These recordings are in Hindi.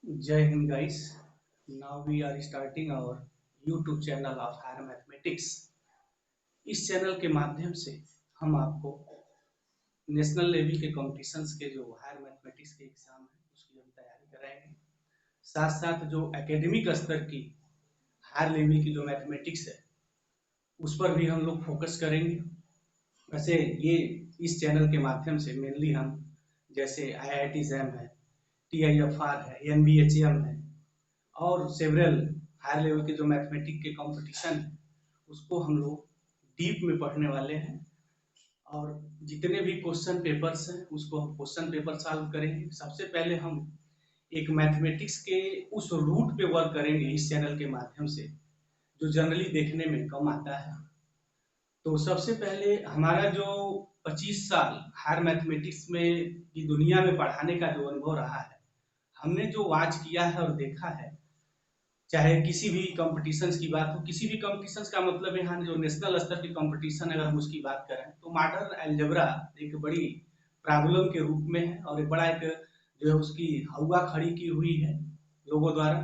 Jai Hind guys. Now we are starting our YouTube channel of Higher Mathematics. इस चैनल के माध्यम से हम आपको नेशनल लेवल के कॉम्पिटिशन्स के जो हायर मैथमेटिक्स के एग्जाम है उसकी हम तैयारी कराएंगे। साथ साथ जो एकेडमिक स्तर की हायर लेवल की जो मैथमेटिक्स है उस पर भी हम लोग फोकस करेंगे। वैसे ये इस चैनल के माध्यम से मेनली हम जैसे IIT जैम है, TIFR है, NBHM है और सेवरल हायर लेवल के जो मैथमेटिक्स के कंपटीशन है उसको हम लोग डीप में पढ़ने वाले हैं और जितने भी क्वेश्चन पेपर्स हैं उसको हम क्वेश्चन पेपर सॉल्व करेंगे। सबसे पहले हम एक मैथमेटिक्स के उस रूट पे वर्क करेंगे इस चैनल के माध्यम से जो जनरली देखने में कम आता है। तो सबसे पहले हमारा जो 25 साल हायर मैथमेटिक्स में की दुनिया में पढ़ाने का जो अनुभव रहा है, हमने जो वॉच किया है और देखा है, चाहे किसी भी कॉम्पिटिशन्स की बात हो, किसी भी कॉम्पिटिशन्स का मतलब यहाँ जो नेशनल स्तर की कॉम्पिटिशन अगर हम उसकी बात करें तो मॉडर्न अलजेब्रा एक बड़ी प्रॉब्लम के रूप में है और एक बड़ा एक जो है उसकी हवा खड़ी की हुई है लोगों द्वारा।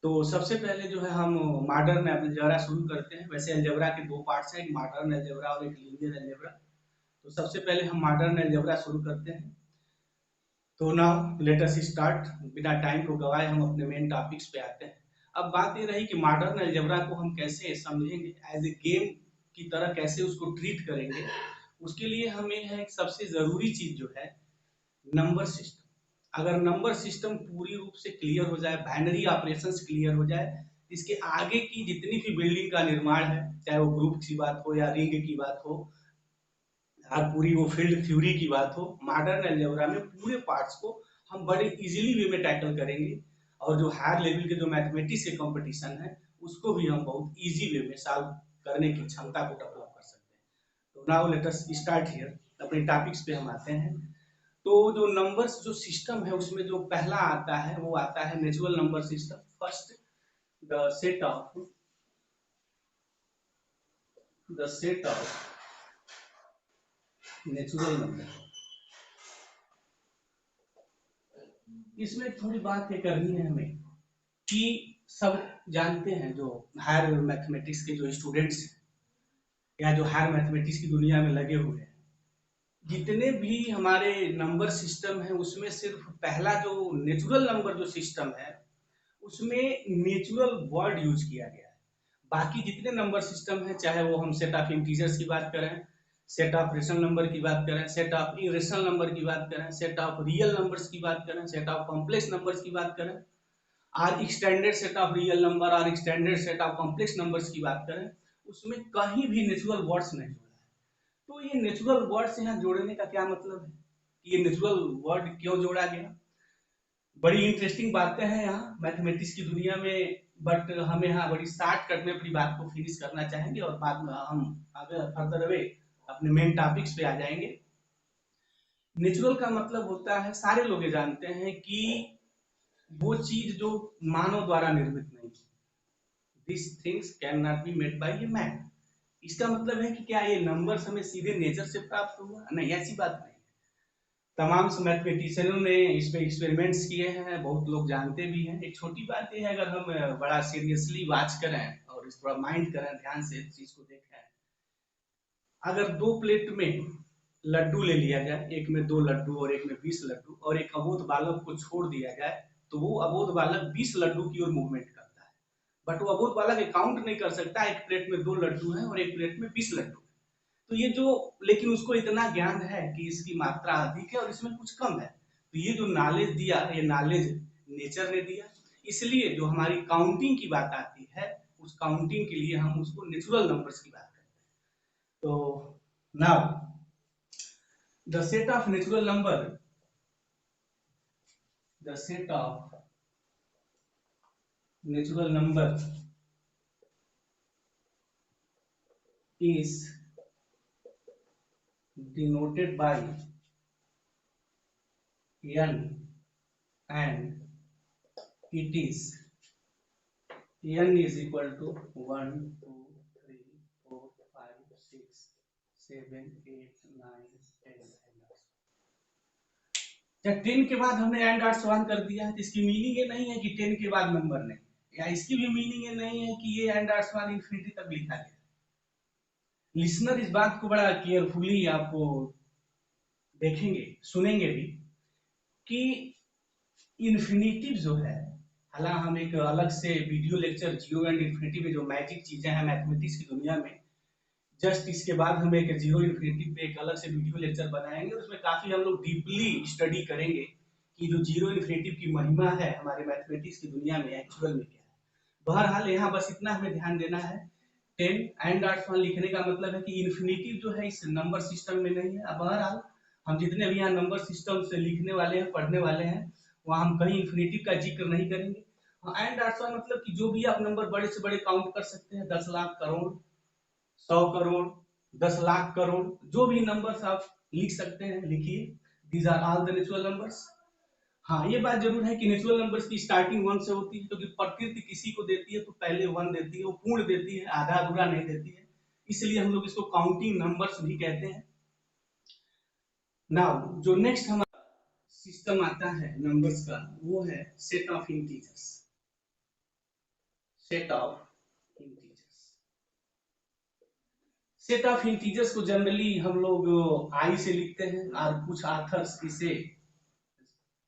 तो सबसे पहले जो है हम मॉडर्न अलजेब्रा शुरू करते हैं। वैसे अलजेब्रा के दो पार्ट्स हैं, एक मॉडर्न अलजेब्रा और एक लीनियर अलजेब्रा। तो सबसे पहले हम मॉडर्न अलजेब्रा शुरू करते हैं। तो नाउ लेट अस स्टार्ट। बिना टाइम को गवाए हम अपने मेन टॉपिक्स पे आते हैं। अब बात ये रही कि मॉडर्न अलजेब्रा को हम कैसे समझेंगे, एज ए गेम की तरह कैसे उसको ट्रीट करेंगे। उसके लिए हमें है सबसे जरूरी चीज जो है नंबर सिस्टम। अगर नंबर सिस्टम पूरी रूप से क्लियर हो जाए, बाइनरी ऑपरेशंस क्लियर हो जाए, इसके आगे की जितनी भी बिल्डिंग का निर्माण है, चाहे वो ग्रुप की बात हो या रिंग की बात हो और पूरी वो फील्ड थ्योरी की बात हो, मॉडर्न अलजेब्रा में पूरे पार्ट्स को हम बड़े इजीली वे में टैकल करेंगे और जो हायर लेवल के जो मैथमेटिक्स के कंपटीशन है उसको भी हम बहुत इजी वे में सॉल्व करने की क्षमता को डेवलप कर सकते हैं। तो now let us start here. अपने टॉपिक्स पे हम आते हैं। तो जो नंबर्स जो सिस्टम है उसमें जो पहला आता है वो आता है natural number system. First the set of natural number. इसमें थोड़ी बात ये करनी है हमें कि सब जानते हैं जो हायर मैथमेटिक्स के जो स्टूडेंट्स या जो हायर मैथमेटिक्स की दुनिया में लगे हुए हैं, जितने भी हमारे नंबर सिस्टम है उसमें सिर्फ पहला जो नेचुरल नंबर जो सिस्टम है उसमें नेचुरल वर्ड यूज किया गया है। बाकी जितने नंबर सिस्टम है, चाहे वो हम सेट ऑफ इंटीजर्स की बात करें, सेट ऑफ रेशनल नंबर की बात करें, सेट ऑफ इरेशनल नंबर की बात करें, सेट ऑफ रियल नंबर्स की बात करें, सेट ऑफ कॉम्प्लेक्स नंबर्स की बात करें, और extended set of real number और extended set of complex numbers की बात करें, उसमें कहीं भी नेचुरल वर्ड्स नहीं जोड़ा है। तो ये नेचुरल वर्ड्स यहाँ जोड़ने का क्या मतलब है कि ये नेचुरल वर्ड क्यों जोड़ा गया? बड़ी इंटरेस्टिंग बातें हैं यहाँ मैथमेटिक्स की दुनिया में, बट हमें यहाँ बड़ी शॉर्टकट में अपनी बात को फिनिश करना चाहेंगे और बाद में हम आगे फर्दर वे अपने मेन टॉपिक्स पे आ जाएंगे। नेचुरल का मतलब होता है, सारे लोग ये जानते हैं कि वो चीज जो मानव द्वारा निर्मित नहीं है। This things can not be made by a man. इसका मतलब है कि क्या ये नंबर्स हमें सीधे नेचर से प्राप्त हुआ? नहीं, ऐसी बात नहीं। तमाम मैथमेटिशियनों ने इस पे एक्सपेरिमेंट्स किए हैं, बहुत लोग जानते भी हैं। एक छोटी बात ये है, अगर हम बड़ा सीरियसली वॉच करें और इस थोड़ा माइंड करें, ध्यान से इस चीज को देखें, अगर दो प्लेट में लड्डू ले लिया जाए, एक में 2 लड्डू और एक में 20 लड्डू, और एक अबोध बालक को छोड़ दिया जाए, तो वो अबोध बालक 20 लड्डू की ओर मूवमेंट करता है। बट वो अबोध बालक काउंट नहीं कर सकता एक प्लेट में 2 लड्डू है और एक प्लेट में 20 लड्डू। तो ये जो, लेकिन उसको इतना ज्ञान है कि इसकी मात्रा अधिक है और इसमें कुछ कम है। तो ये जो नॉलेज दिया, ये नॉलेज नेचर ने दिया। इसलिए जो हमारी काउंटिंग की बात आती है, उस काउंटिंग के लिए हम उसको नेचुरल नंबर्स की बात करते हैं। तो now the set of natural number, the set of natural number is denoted by n, and it is n is equal to 1 2 3 4 5 6 7 8 9 10 and क्या 10 के बाद हमने एंड आर्ट्स 1 कर दिया है तो इसकी मीनिंग ये नहीं है कि 10 के बाद नंबर नहीं, या इसकी भी मीनिंग ये नहीं है कि ये एंड आर्ट्स 1 इंफिनिटी तक लिखा गया। लिसनर इस बात को बड़ा केयरफुली आपको देखेंगे, सुनेंगे भी, कि इन्फिनिटिव जो है, हालांकि हम एक अलग से video lecture zero and infinity में जो मैजिक चीजें हैं मैथमेटिक्स की दुनिया में, जस्ट इसके बाद हम एक जीरो इन्फिनिटी पे एक अलग से वीडियो लेक्चर बनाएंगे, उसमें काफी हम लोग डीपली स्टडी करेंगे कि जो जीरो इन्फिनिटी की महिमा है हमारे मैथमेटिक्स की दुनिया में एक्चुअल में क्या है। बहरहाल यहाँ बस इतना हमें ध्यान देना है, 10 एंड आर्ट्स 1 लिखने का मतलब है कि इन्फिनिटी जो है इस नंबर सिस्टम में नहीं है। बहरहाल हम जितने भी यहाँ नंबर सिस्टम से लिखने वाले हैं, पढ़ने वाले हैं, वहाँ हम कहीं इन्फिनिटी का जिक्र नहीं करेंगे। एंड आर्ट्स 1 मतलब कि जो भी आप नंबर बड़े से बड़े काउंट कर सकते हैं, 10 लाख करोड़, 100 करोड़, 10 लाख करोड़, जो भी नंबर्स आप लिख सकते हैं लिखिए, these are all the natural numbers. हाँ, ये बात जरूर है कि नेचुरल नंबर्स की स्टार्टिंग 1 से होती है, क्योंकि प्रकृति किसी को देती है तो पहले 1 देती है, वो पूर्ण देती है, आधा अधूरा नहीं देती है, इसलिए हम लोग इसको काउंटिंग नंबर्स भी कहते हैं। नाउ जो नेक्स्ट हमारा सिस्टम आता है नंबर्स का, वो है set of integers. Set of integers, set of integers को जनरली हम लोग आई से लिखते हैं, और कुछ आथर्स इसे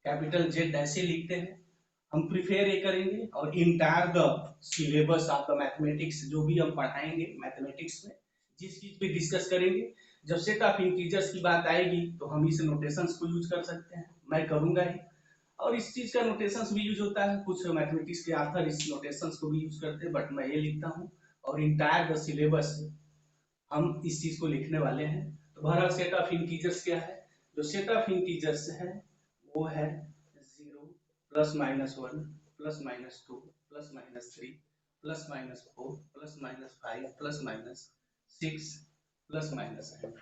कैपिटल जेड ऐसे लिखते हैं। हम प्रिफेयर ये करेंगे, और entire the syllabus of the mathematics जो भी हम पढ़ाएंगे मैथमेटिक्स में, जिस चीज पे डिस्कस करेंगे, जब सेट ऑफ इंटीजर्स की बात आएगी तो हम इस नोटेशंस को यूज कर सकते हैं, मैं करूंगा ही। और इस चीज का नोटेशंस भी यूज होता है, कुछ मैथमेटिक्स के आथर इस नोटेशंस को भी यूज करते हैं, बट मैं ये लिखता हूँ। और इंटायर द सिलेबस हम इस चीज को लिखने वाले हैं। तो बहरहाल सेट ऑफ इंटीजर्स क्या है? जो सेट ऑफ इंटीजर्स है वो है 0 plus minus 1 plus minus 2 plus minus 3 plus minus 4 plus minus 5 plus minus 6 plus minus 8।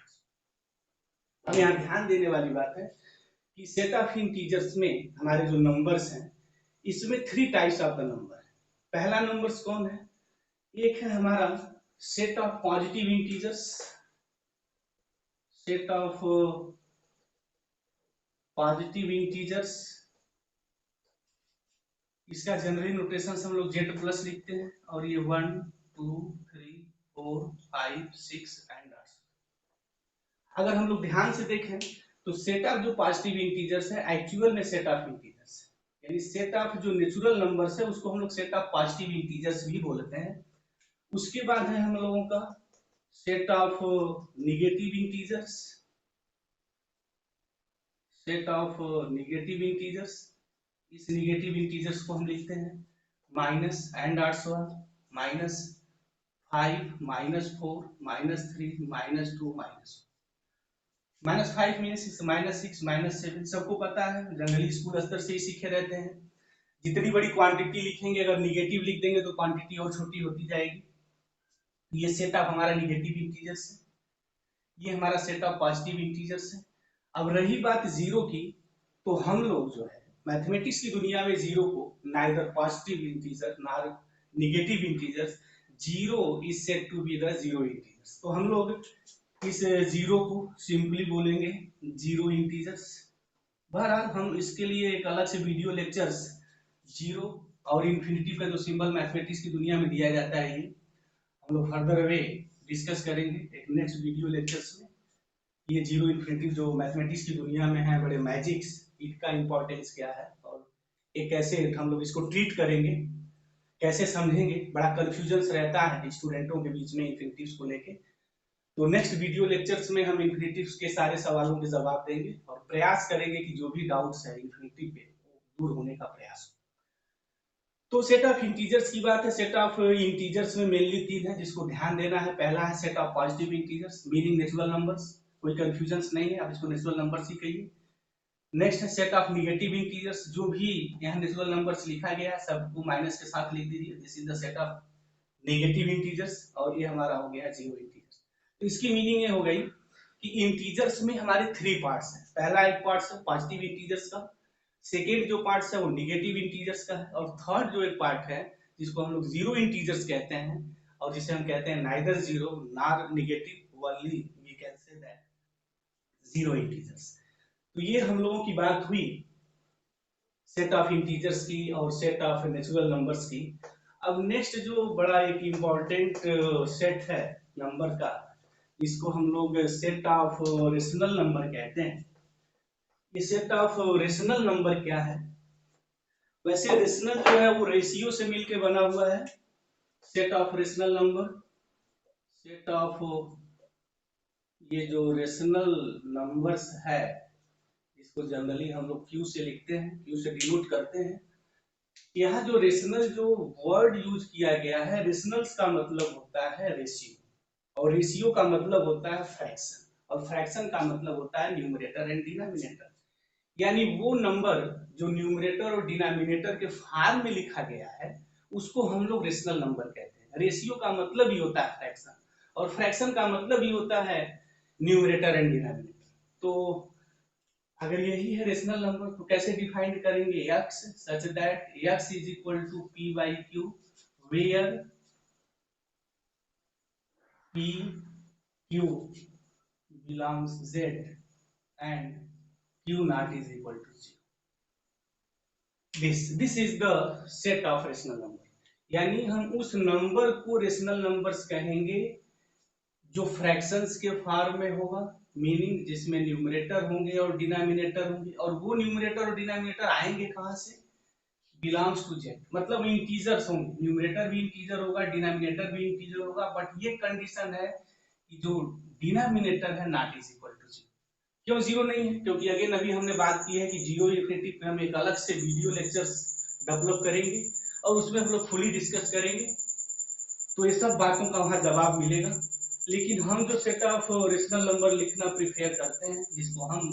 अब यहाँ ध्यान देने वाली बात है कि सेट ऑफ इंटीजर्स में हमारे जो नंबर्स हैं, इसमें 3 टाइप्स ऑफ द नंबर है। पहला नंबर्स कौन है? एक है हमारा set of positive integers, set of positive integers, इसका जनरली नोटेशन हम लोग जेड प्लस लिखते हैं, और ये 1 2 3 4 5 6 एंड 8। अगर हम लोग ध्यान से देखें तो सेट ऑफ जो पॉजिटिव इंटीजर्स है एक्चुअल में सेट ऑफ इंटीजर्स है, यानी सेट ऑफ जो नेचुरल नंबर्स है उसको हम लोग सेट ऑफ पॉजिटिव इंटीजर्स भी बोलते हैं। उसके बाद है हम लोगों का set of negative integers, set of negative integers. इस निगेटिव इंटीजर्स को हम लिखते हैं minus and arts 1 minus 5 minus 4 minus 3 minus 2 minus 5 means minus 6 minus 7, सबको पता है, जनरली स्कूल स्तर से ही सीखे रहते हैं। जितनी बड़ी क्वांटिटी लिखेंगे, अगर निगेटिव लिख देंगे तो क्वांटिटी और छोटी होती जाएगी। ये सेट ऑफ हमारा निगेटिव इंटीजर्स है, ये हमारा सेट ऑफ पॉजिटिव इंटीजर्स है। अब रही बात जीरो की, तो हम लोग जो है मैथमेटिक्स की दुनिया में जीरो को neither positive integer nor negative integers, zero is said to be the zero integers. तो हम लोग इस जीरो को सिंपली बोलेंगे जीरो इंटीजर्स। बहरहाल हम इसके लिए एक अलग से वीडियो लेक्चर्स जीरो और इन्फिनिटी का जो सिंबल मैथमेटिक्स की दुनिया में दिया जाता है, ये हम लोग फर्दर वे डिस्कस करेंगे एक नेक्स्ट वीडियो लेक्चर्स में। ये जीरो इन्फिनिटी जो मैथमेटिक्स की दुनिया में है, बड़े मैजिक्स, इसका इंपॉर्टेंस क्या है, और एक कैसे हम लोग इसको ट्रीट करेंगे, कैसे समझेंगे, बड़ा कंफ्यूजन रहता है स्टूडेंटों के बीच में इन्फिनिटीव्स को लेके। तो नेक्स्ट वीडियो लेक्चर्स में हम इन्फिनिटीव्स के सारे सवालों के जवाब देंगे, और प्रयास करेंगे कि जो भी डाउट्स है इन्फिनिटी पे दूर होने का प्रयास हो। तो सेट ऑफ इंटीजर्स की बात है। सेट ऑफ इंटीजर्स में मेनली 3 है जिसको ध्यान देना है। पहला है set of positive integers, meaning natural numbers, कोई कंफ्यूजन नहीं है, आप इसको नेचुरल नंबर्स ही कहिए। नेक्स्ट है सेट ऑफ निगेटिव इंटीजर्स, जो भी यहाँ नेचुरल नंबर्स लिखा गया है सबको माइनस के साथ लिख दीजिए, this is the set of negative integers, और ये हमारा हो गया जीरो इंटीजर्स। तो इसकी मीनिंग ये हो गई कि इंटीजर्स में हमारे 3 पार्ट्स हैं। पहला एक पार्ट है पॉजिटिव इंटीजर्स का, सेकेंड जो पार्ट है वो निगेटिव इंटीजर्स का है, और थर्ड जो एक पार्ट है जिसको हम लोग जीरो इंटीजर्स कहते हैं, और जिसे हम कहते हैं neither zero nor negative, only we can say that zero integers. तो ये हम लोगों की बात हुई सेट ऑफ इंटीजर्स की और सेट ऑफ नेचुरल नंबर्स की। अब नेक्स्ट जो बड़ा एक इम्पॉर्टेंट सेट है नंबर का, इसको हम लोग सेट ऑफ रेशनल नंबर कहते हैं। ये सेट ऑफ रेशनल नंबर क्या है? वैसे रेशनल जो है वो रेशियो से मिलके बना हुआ है। Set of rational number, set of ये जो रेशनल नंबर्स है, इसको जनरली हम लोग क्यू से लिखते हैं, क्यू से डिनोट करते हैं। यहाँ जो रेशनल जो वर्ड यूज किया गया है, रेशनल्स का मतलब होता है रेशियो, और रेशियो का मतलब होता है फ्रैक्शन, और फ्रैक्शन का मतलब होता है न्यूमरेटर एंड डिनोमिनेटर। यानी वो नंबर जो न्यूमरेटर और डिनोमिनेटर के फॉर्म में लिखा गया है, उसको हम लोग रेशनल नंबर कहते हैं। रेशियो का मतलब ही होता है फ्रैक्शन, और फ्रैक्शन का मतलब ही होता है न्यूमरेटर एंड डिनोमिनेटर। तो अगर यही है रेशनल नंबर, तो कैसे डिफाइन करेंगे? x such that x is equal to p by Q, where p q belongs z and q not is equal to 0. this is the set of rational number। यानी हम उस नंबर को रेशनल नंबर्स कहेंगे जो फ्रैक्शंस के फॉर्म में होगा, मीनिंग जिसमें न्यूमरेटर होंगे और डिनोमिनेटर होंगे, और वो न्यूमरेटर और डिनोमिनेटर आएंगे कहां से? बिलोंग्स टू जेड, मतलब इंटीजर्स होंगे, न्यूमरेटर भी इंटीजर होगा, डिनोमिनेटर भी इंटीजर होगा, बट ये कंडीशन है कि जो डिनोमिनेटर है not is equal to zero. क्यों जीरो नहीं है? क्योंकि अगेन अभी हमने बात की है कि जीरो इन्फिनिटी पे हम एक अलग से वीडियो लेक्चर्स डेवलप करेंगे और उसमें हम लोग फुली डिस्कस करेंगे, तो ये सब बातों का वहां जवाब मिलेगा। लेकिन हम जो सेट ऑफ रेशनल नंबर लिखना प्रिफेयर करते हैं, जिसको हम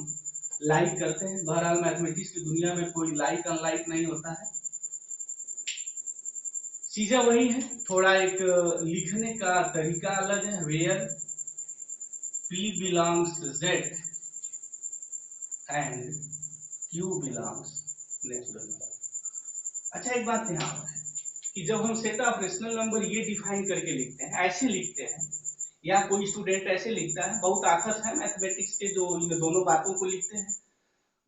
लाइक करते हैं, बहरहाल मैथमेटिक्स की दुनिया में कोई लाइक अनलाइक नहीं होता है, चीजें वही है, थोड़ा एक लिखने का तरीका अलग है। Where p belongs z and q belongs natural number. अच्छा, एक बात यहाँ पर है कि जब हम सेट ऑफ रेशनल नंबर ये डिफाइन करके लिखते हैं, ऐसे लिखते हैं, या कोई स्टूडेंट ऐसे लिखता है, बहुत आखत है मैथमेटिक्स के जो इन दोनों बातों को लिखते हैं,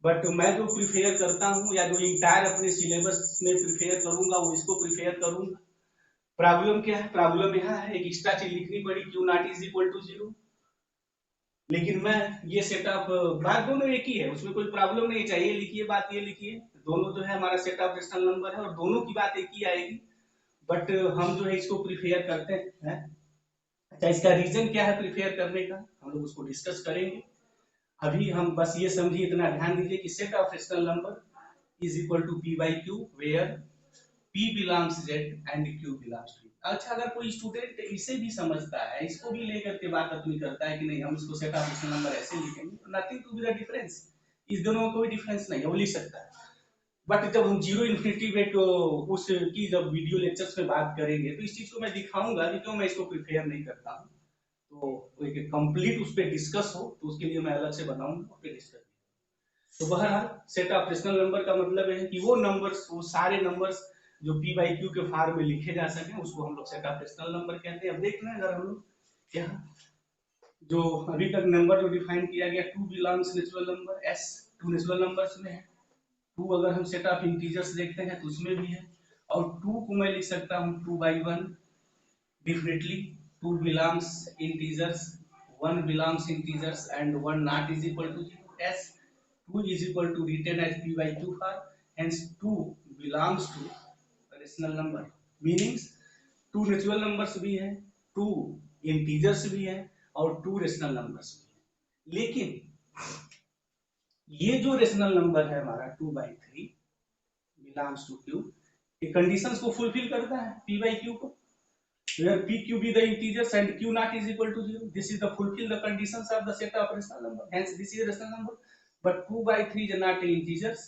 बट मैं जो प्रिफेयर करता हूँ या जो इंटायर अपने सिलेबस में प्रिफेयर करूंगा वो इसको प्रिफेयर करूंगा। प्रॉब्लम क्या है? प्रॉब्लम यहाँ है एक एक्स्ट्रा चीज लिखनी पड़ी, Q not is equal to zero. लेकिन मैं ये सेटअप, बात दोनों एक ही है, उसमें कोई प्रॉब्लम नहीं चाहिए, लिखिए बात ये लिखिए, दोनों जो है हमारा सेट ऑफ रेशनल नंबर है और दोनों की बात एक ही आएगी, बट हम जो है इसको प्रिफेयर करते हैं। अच्छा, इसका रीजन क्या है प्रिफेयर करने का, हम लोग उसको डिस्कस करेंगे। अभी हम बस ये समझिए, इतना ध्यान दीजिए कि set of rational number is equal to p by Q, where p belongs z and q belongs to। अच्छा, अगर कोई स्टूडेंट इसे भी समझता है, इसको भी लेकर के बात अपनी करता है कि नहीं हम इसको सेट ऑफ रेशनल नंबर ऐसे लिखेंगे, nothing to be the difference, इस दोनों में कोई डिफरेंस नहीं है, वो लिख सकता है। बट जब हम जीरो इन्फिनिटी में तो उसकी जब वीडियो लेक्चर्स में बात करेंगे, तो इस चीज को मैं दिखाऊंगा कि क्यों मैं इसको प्रिफेयर नहीं करता हूँ। तो एक कंप्लीट उस पर डिस्कस हो, तो उसके लिए मैं अलग से बनाऊंगा, उस पर डिस्कस। तो बहरहाल सेट ऑफ रेशनल नंबर का मतलब है कि वो नंबर्स, वो सारे नंबर्स जो p बाई क्यू के फॉर्म में लिखे जा सके, उसको हम लोग सेट ऑफ रेशनल नंबर कहते हैं। अब देख लें अगर हम लोग यहाँ जो अभी तक नंबर जो डिफाइन किया गया, two belongs natural number, s two natural numbers में है, टू अगर हम सेट ऑफ इंटीजर्स देखते हैं तो उसमें भी है, और टू को मैं लिख सकता हूँ two by one, definitely two belongs integers, one belongs integers and one not is equal to zero. s 2 is equal to written as p by q for, hence 2 belongs to rational number, meanings 2 natural numbers भी है, 2 इंटीजर्स भी है और 2 रेशनल नंबर्स भी है। लेकिन ये जो रेशनल नंबर है हमारा 2 by 3 belongs to q, ये कंडीशंस को फुलफिल करता है p by q को, where p q be the integers and q not is equal to 0, this is the fulfill the conditions of the set of rational number, hence this is a rational number, but 2 by 3 is not an integers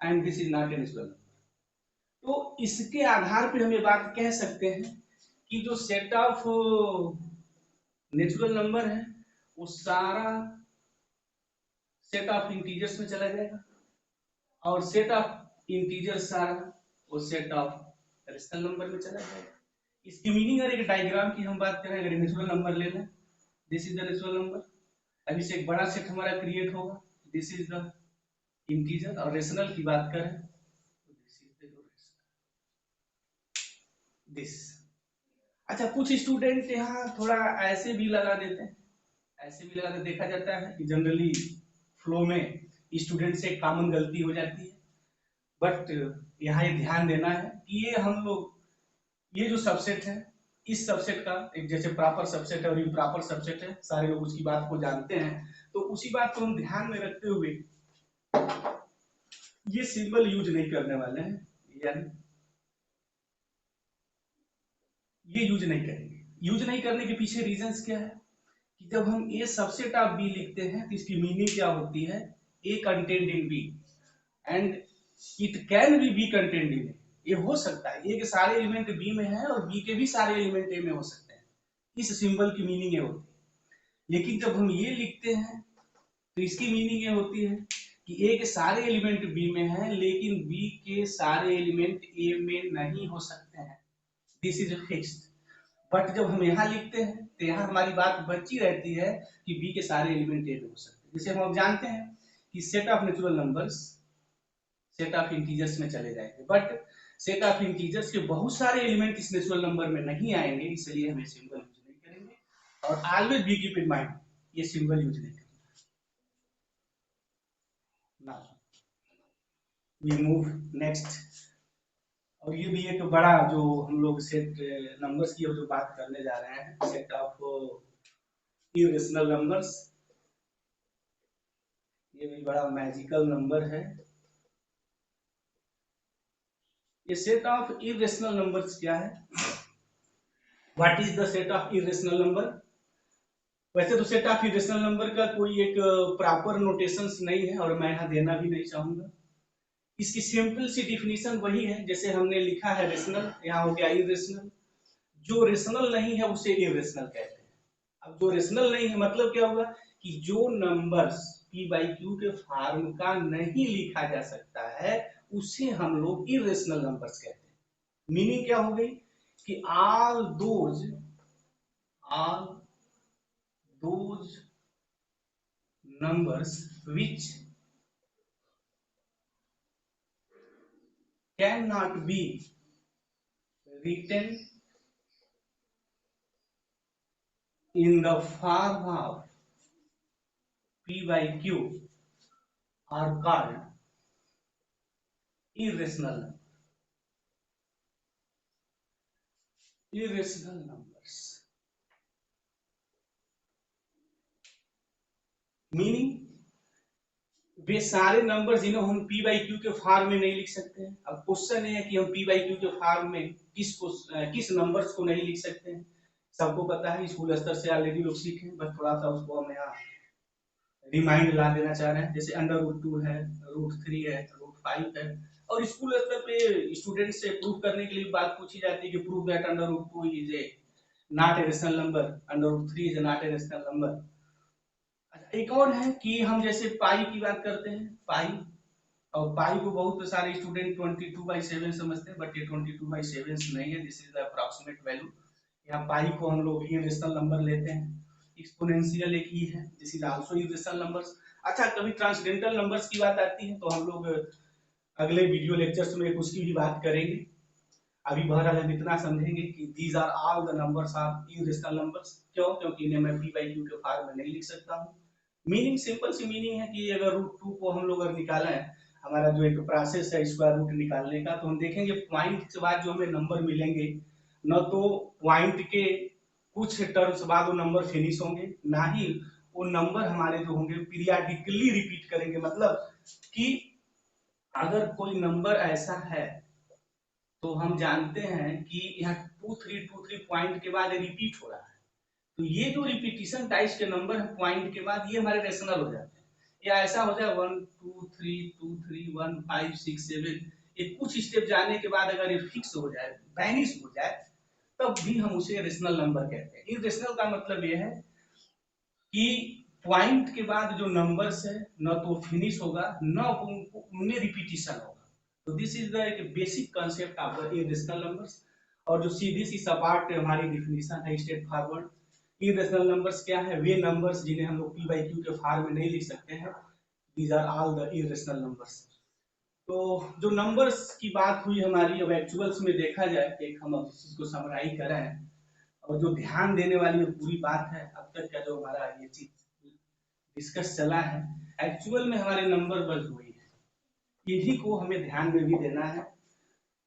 and this is not a natural number। तो इसके आधार पे हम ये बात कह सकते हैं कि जो सेट ऑफ नेचुरल नंबर है वो सारा सेट ऑफ इंटीजर्स में चला जाएगा, और सेट ऑफ इंटीजर सारा वो सेट ऑफ रेशनल नंबर में चला जाएगा। इसकी मीनिंग, अगर एक डायग्राम की हम बात करें, अगर नेचुरल नंबर ले लें, this is the natural number, अब इसे एक बड़ा सेट हमारा क्रिएट होगा, दिस इज द इंटीजर, और रेशनल की बात करें तो दिस इज द दिस। अच्छा, कुछ स्टूडेंट यहाँ थोड़ा ऐसे भी लगा देते हैं, ऐसे भी लगा देखा जाता है कि जनरली फ्लो में स्टूडेंट से एक कॉमन गलती हो जाती है, बट यहाँ ये ध्यान देना है कि ये हम लोग ये जो सबसेट है, इस सबसेट का एक जैसे प्रॉपर सबसेट है और इम्प्रॉपर सबसेट है, सारे लोग उसकी बात को जानते हैं, तो उसी बात को हम ध्यान में रखते हुए ये सिंबल यूज नहीं करने वाले हैं, यानी ये यूज नहीं करेंगे। यूज नहीं करने के पीछे रीजंस क्या है कि जब हम ए सबसेट ऑफ बी लिखते हैं तो इसकी मीनिंग क्या होती है, A content in B and it can be content in A. ये हो सकता है ए के सारे एलिमेंट बी में है और बी के भी सारे एलिमेंट ए में हो सकते हैं, इस सिंबल की मीनिंग ये होती है। लेकिन जब हम ये लिखते हैं तो इसकी मीनिंग ये होती है कि ए के सारे एलिमेंट बी में है लेकिन बी के सारे एलिमेंट ए में नहीं हो सकते हैं, दिस इज फिक्स्ड। बट जब हम यहाँ लिखते हैं तो यहाँ हमारी बात बची रहती है कि बी के सारे एलिमेंट ए में हो सकते हैं। जैसे हम अब जानते हैं कि set of natural numbers set of integers में चले जाएंगे, बट सेट ऑफ इंटीजर्स के बहुत सारे एलिमेंट इस नेचुरल नंबर में नहीं आएंगे, इसलिए हम ये सिंबल यूज नहीं करेंगे। और always be keep in mind, ये सिंबल यूज नहीं करेंगे। नाउ वी मूव नेक्स्ट, और ये भी एक बड़ा जो हम लोग सेट नंबर्स की जो बात करने जा रहे हैं, सेट ऑफ इरेशनल नंबर्स। ये भी बड़ा मैजिकल नंबर है। ये सेट ऑफ इरेशनल नंबर्स क्या है, what is the set of irrational number. वैसे तो सेट ऑफ इरेशनल नंबर का कोई एक प्रॉपर नोटेशंस नहीं है और मैं यहाँ देना भी नहीं चाहूंगा। इसकी सिंपल सी डिफिनीशन वही है जैसे हमने लिखा है रेशनल, यहाँ हो गया इरेशनल। जो रेशनल नहीं है उसे इरेशनल कहते हैं। अब जो रेशनल नहीं है मतलब क्या होगा कि जो नंबर्स p बाई क्यू के फॉर्म का नहीं लिखा जा सकता है उसे हम लोग इरेशनल नंबर्स कहते हैं। मीनिंग क्या हो गई कि all those numbers which can not be written in the form of p by q are called irrational numbers। Meaning वे सारे नंबर जिन्हें हम p बाई क्यू के फॉर्म में नहीं लिख सकते हैं। अब क्वेश्चन ये है कि हम p बाई क्यू के फॉर्म में किस नंबर्स को नहीं लिख सकते हैं। सबको पता है, स्कूल स्तर से ऑलरेडी लोग सीखे, बस थोड़ा सा उसको हम यहाँ रिमाइंड ला देना चाह रहे हैं। जैसे अंडर रूट 2 है, रूट 3 है, रूट 5 है, और स्कूल स्तर पे स्टूडेंट से प्रूव करने के लिए बात पूछी जाती है कि prove that under root 2 is a not a rational number, under root 3 is not a rational number. एक और है कि हम जैसे पाई की बात करते हैं, पाई, और पाई को बहुत सारे स्टूडेंट 22/7 समझते हैं, बट ये 22/7 नहीं है, this is the approximate value. यहाँ पाई को हम लोग इरेशनल नंबर लेते हैं। एक्सपोनेंशियल एक ई है, this is also irrational numbers. अच्छा, कभी ट्रांसडेंटल नंबर्स की बात आती है तो हम लोग अगले वीडियो लेक्चर्स में उसकी भी बात करेंगे। अभी बहरहाल हम इतना समझेंगे कि these are all the numbers of irrational numbers. क्यों? क्योंकि इन्हें मैं p बाई क्यू के फॉर्म में नहीं लिख सकता हूँ। मीनिंग सिंपल सी मीनिंग है कि अगर रूट 2 को हम लोग अगर निकाला है, हमारा जो एक प्रोसेस है स्क्वायर रूट निकालने का, तो हम देखेंगे पॉइंट के बाद जो हमें नंबर मिलेंगे, न तो पॉइंट के कुछ टर्म्स बाद वो नंबर फिनिश होंगे, ना ही वो नंबर हमारे जो होंगे पीरियाडिकली रिपीट करेंगे। मतलब कि अगर कोई नंबर ऐसा है तो हम जानते हैं कि यहाँ 2323 पॉइंट के बाद रिपीट हो रहा है, तो ये जो रिपीटिशन टाइप्स के नंबर है पॉइंट के बाद, ये हमारे रेशनल हो जाते हैं। या ऐसा हो जाए 1 2 3 2 3 1 5 6 7, ये कुछ स्टेप जाने के बाद अगर ये फिक्स हो जाए, वैनिश हो जाए, तब भी हम उसे रेशनल नंबर कहते हैं। इरेशनल का मतलब ये है कि पॉइंट के बाद जो नंबर्स है न तो फिनिश होगा, न उनमें रिपीटिशन होगा। तो दिस इज द एक basic concept of the irrational numbers. और जो सीधी सी सपाट हमारी डिफिनीशन है स्ट्रेट फॉरवर्ड, इरेशनल नंबर्स क्या है, वे नंबर्स जिन्हें हम लोग p बाई क्यू के फॉर्म में नहीं लिख सकते हैं, these are all the irrational numbers. तो जो नंबर्स की बात हुई हमारी, अब एक्चुअल्स में देखा जाए, एक हम अब इस चीज को समराइज करें और जो ध्यान देने वाली पूरी बात है अब तक का जो हमारा ये चीज डिस्कस चला है, एक्चुअल में हमारे नंबर बस हुई है, यही को हमें ध्यान में भी देना है।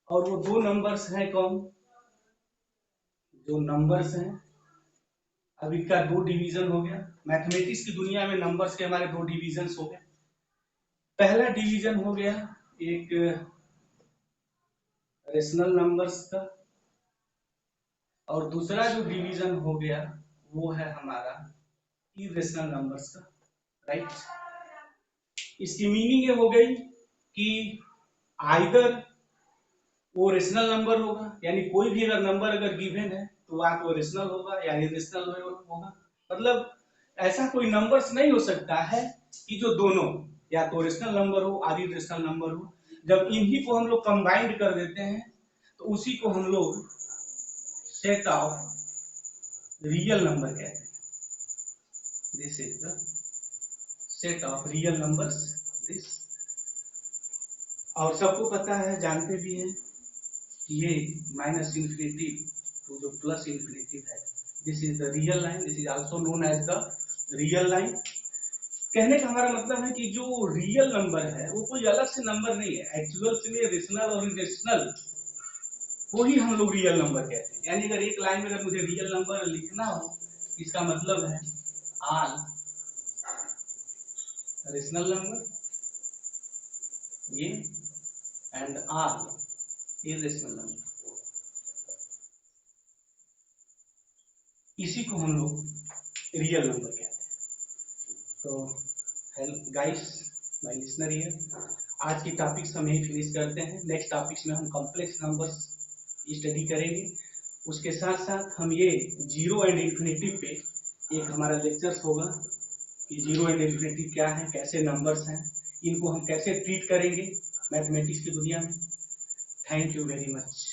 और वो दो नंबर्स हैं कौन, जो नंबर्स हैं, अब इनका दो डिवीजन हो गया। मैथमेटिक्स की दुनिया में नंबर्स के हमारे दो डिवीजन हो गए। पहला डिवीजन हो गया एक रेशनल नंबर्स का, और दूसरा जो डिवीजन हो गया वो है हमारा इरेशनल नंबर्स का, राइट। इसकी मीनिंग ये हो गई कि आइदर वो रेशनल नंबर होगा, यानी कोई भी अगर नंबर अगर गिवन है तो या तो रेशनल होगा या इरेशनल होगा। मतलब ऐसा कोई नंबर्स नहीं हो सकता है कि जो दोनों या तो रेशनल नंबर हो या इरेशनल नंबर हो। जब इन्हीं को हम लोग कंबाइंड कर देते हैं तो उसी को हम लोग सेट ऑफ रियल नंबर कहते हैं। This is the set of real numbers this. और सबको पता है, जानते भी हैं, ये माइनस इंफिनिटी तो जो प्लस इंफिनिटी है, this is the real line, this is also known as the real line. कहने का हमारा मतलब है कि जो रियल नंबर है वो कोई अलग से नंबर नहीं है। एक्चुअल में रेशनल और इरेशनल को ही हम लोग रियल नंबर कहते हैं। यानी अगर एक लाइन में अगर मुझे रियल नंबर लिखना हो, इसका मतलब है आल रेशनल नंबर ये एंड आल इरेशनल नंबर, इसी को हम लोग रियल नंबर कहते हैं। तो hello guys, my listener here, आज की टॉपिक्स हम यही फिनिश करते हैं। नेक्स्ट टॉपिक्स में हम कॉम्प्लेक्स नंबर्स स्टडी करेंगे। उसके साथ साथ हम ये जीरो एंड इन्फिनिटी पे एक हमारा लेक्चर्स होगा कि जीरो एंड इन्फिनिटी क्या है, कैसे नंबर्स हैं, इनको हम कैसे ट्रीट करेंगे मैथमेटिक्स की दुनिया में। Thank you very much.